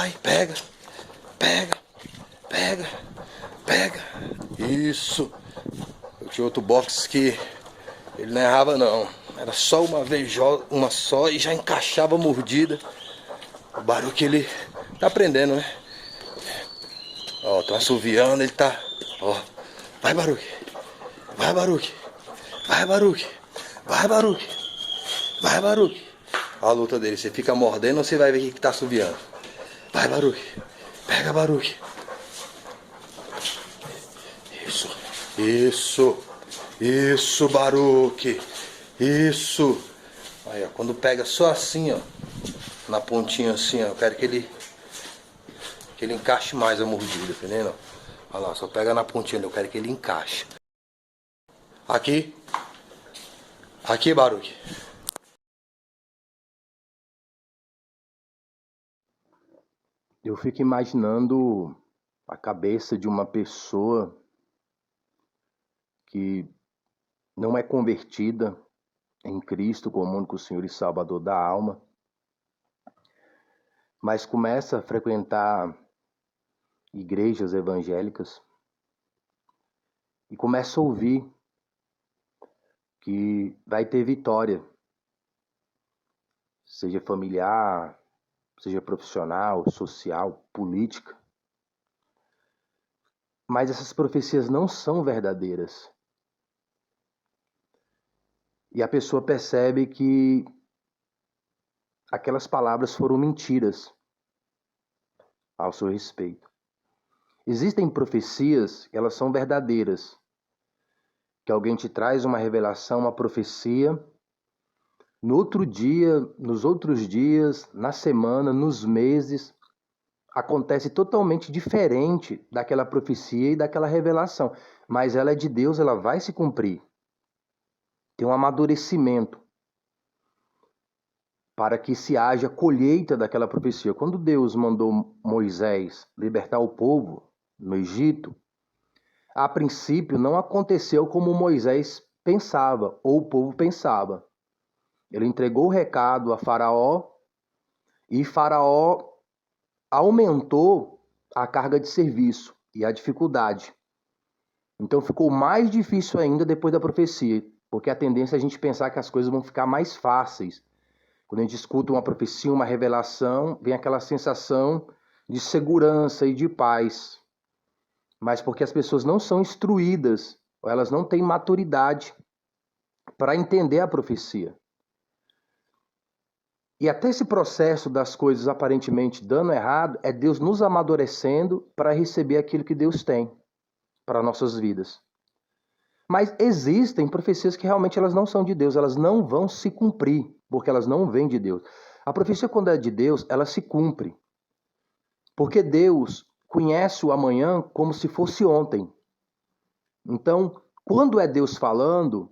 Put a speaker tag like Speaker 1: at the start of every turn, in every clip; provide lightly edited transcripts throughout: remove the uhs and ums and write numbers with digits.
Speaker 1: Vai, pega, pega, pega, pega. Isso. Eu tinha outro box que ele não errava não. Era só uma vez, uma só e já encaixava a mordida. O Baruque, ele tá aprendendo, né? Ó, tô assoviando, ele tá... Ó, vai, Baruque. Vai, Baruque. Vai, Baruque. Vai, Baruque. Vai, Baruque. Ó a luta dele, você fica mordendo ou você vai ver o que tá assoviando. Vai, Baruque. Pega, Baruque. Isso. Isso. Isso, Baruque. Isso. Aí, ó, quando pega só assim, ó, na pontinha assim, ó, eu quero que ele encaixe mais a mordida, entendeu? Olha lá, só pega na pontinha, eu quero que ele encaixe. Aqui. Aqui, Baruque. Eu fico imaginando a cabeça de uma pessoa que não é convertida em Cristo como único Senhor e Salvador da alma, mas começa a frequentar igrejas evangélicas e começa a ouvir que vai ter vitória, seja familiar, seja profissional, social, política. Mas essas profecias não são verdadeiras. E a pessoa percebe que aquelas palavras foram mentiras ao seu respeito. Existem profecias, elas são verdadeiras, que alguém te traz uma revelação, uma profecia, no outro dia, nos outros dias, na semana, nos meses, acontece totalmente diferente daquela profecia e daquela revelação. Mas ela é de Deus, ela vai se cumprir. Tem um amadurecimento para que se haja colheita daquela profecia. Quando Deus mandou Moisés libertar o povo no Egito, a princípio não aconteceu como Moisés pensava, ou o povo pensava. Ele entregou o recado a Faraó e Faraó aumentou a carga de serviço e a dificuldade. Então ficou mais difícil ainda depois da profecia, porque a tendência é a gente pensar que as coisas vão ficar mais fáceis. Quando a gente escuta uma profecia, uma revelação, vem aquela sensação de segurança e de paz. Mas porque as pessoas não são instruídas, ou elas não têm maturidade para entender a profecia. E até esse processo das coisas aparentemente dando errado, é Deus nos amadurecendo para receber aquilo que Deus tem para nossas vidas. Mas existem profecias que realmente elas não são de Deus, elas não vão se cumprir, porque elas não vêm de Deus. A profecia, quando é de Deus, ela se cumpre. Porque Deus conhece o amanhã como se fosse ontem. Então, quando é Deus falando,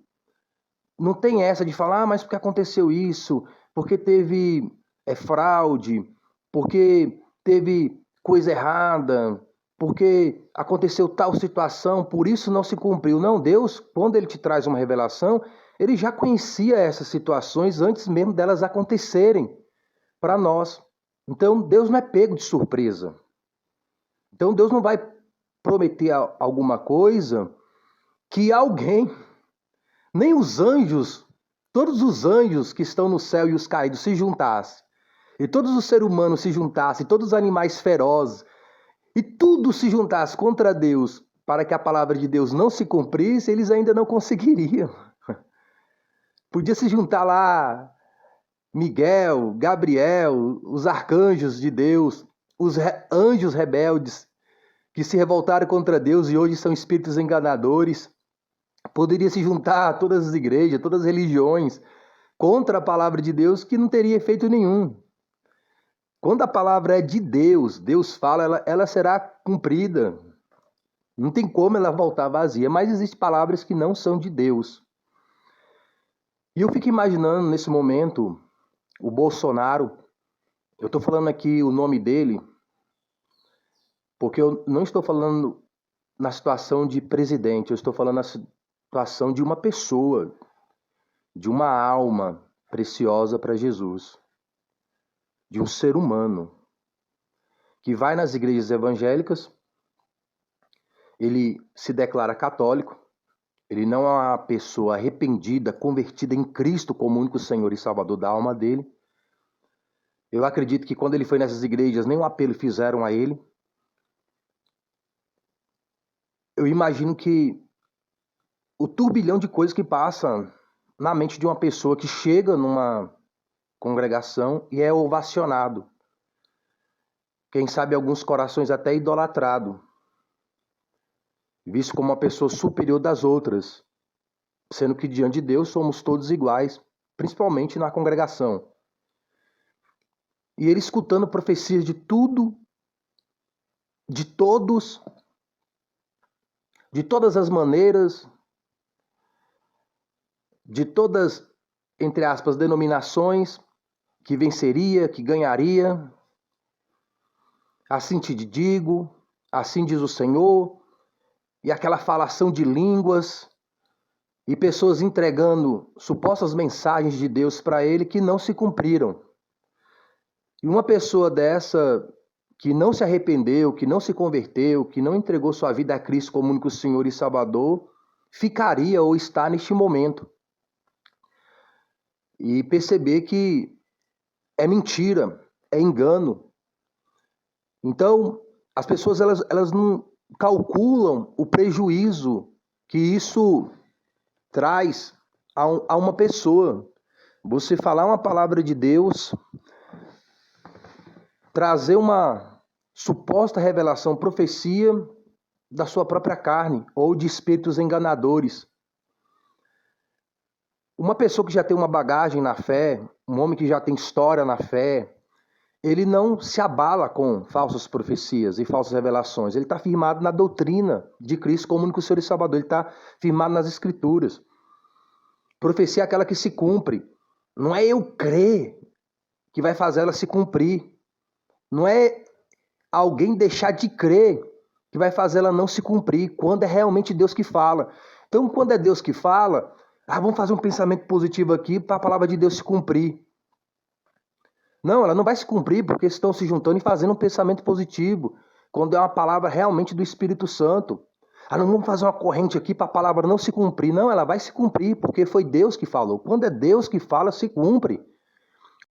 Speaker 1: não tem essa de falar, mas porque aconteceu isso, porque teve fraude, porque teve coisa errada, porque aconteceu tal situação, por isso não se cumpriu. Não, Deus, quando Ele te traz uma revelação, Ele já conhecia essas situações antes mesmo delas acontecerem para nós. Então, Deus não é pego de surpresa. Então, Deus não vai prometer alguma coisa que alguém, nem os anjos, todos os anjos que estão no céu e os caídos se juntassem, e todos os seres humanos se juntassem, todos os animais ferozes, e tudo se juntasse contra Deus para que a palavra de Deus não se cumprisse, eles ainda não conseguiriam. Podia se juntar lá Miguel, Gabriel, os arcanjos de Deus, os anjos rebeldes que se revoltaram contra Deus e hoje são espíritos enganadores. Poderia se juntar a todas as igrejas, todas as religiões contra a palavra de Deus que não teria efeito nenhum. Quando a palavra é de Deus, Deus fala, ela será cumprida. Não tem como ela voltar vazia, mas existem palavras que não são de Deus. E eu fico imaginando nesse momento o Bolsonaro, eu estou falando aqui o nome dele, porque eu não estou falando na situação de presidente, eu estou falando na situação de uma pessoa, de uma alma preciosa para Jesus, de um ser humano. que vai nas igrejas evangélicas, ele se declara católico, ele não é uma pessoa arrependida, convertida em Cristo como único Senhor e Salvador da alma dele. Eu acredito que quando ele foi nessas igrejas, nenhum apelo fizeram a ele. Eu imagino que o turbilhão de coisas que passa na mente de uma pessoa que chega numa congregação e é ovacionado. Quem sabe alguns corações até idolatrado, visto como uma pessoa superior das outras, sendo que diante de Deus somos todos iguais, principalmente na congregação. E ele escutando profecias de tudo, de todos, de todas as maneiras, de todas, entre aspas, denominações, que venceria, que ganharia. Assim te digo, assim diz o Senhor, e aquela falação de línguas, e pessoas entregando supostas mensagens de Deus para ele que não se cumpriram. E uma pessoa dessa, que não se arrependeu, que não se converteu, que não entregou sua vida a Cristo como único Senhor e Salvador, ficaria ou está neste momento. E perceber que é mentira, é engano. Então, as pessoas elas não calculam o prejuízo que isso traz a uma pessoa. Você falar uma palavra de Deus, trazer uma suposta revelação, profecia da sua própria carne ou de espíritos enganadores. Uma pessoa que já tem uma bagagem na fé, um homem que já tem história na fé, ele não se abala com falsas profecias e falsas revelações. Ele está firmado na doutrina de Cristo como único Senhor e Salvador. Ele está firmado nas Escrituras. Profecia é aquela que se cumpre. Não é eu crer que vai fazer ela se cumprir. Não é alguém deixar de crer que vai fazer ela não se cumprir, quando é realmente Deus que fala. Então, quando é Deus que fala, vamos fazer um pensamento positivo aqui para a palavra de Deus se cumprir. Não, ela não vai se cumprir porque estão se juntando e fazendo um pensamento positivo, quando é uma palavra realmente do Espírito Santo. Não vamos fazer uma corrente aqui para a palavra não se cumprir. Não, ela vai se cumprir porque foi Deus que falou. Quando é Deus que fala, se cumpre.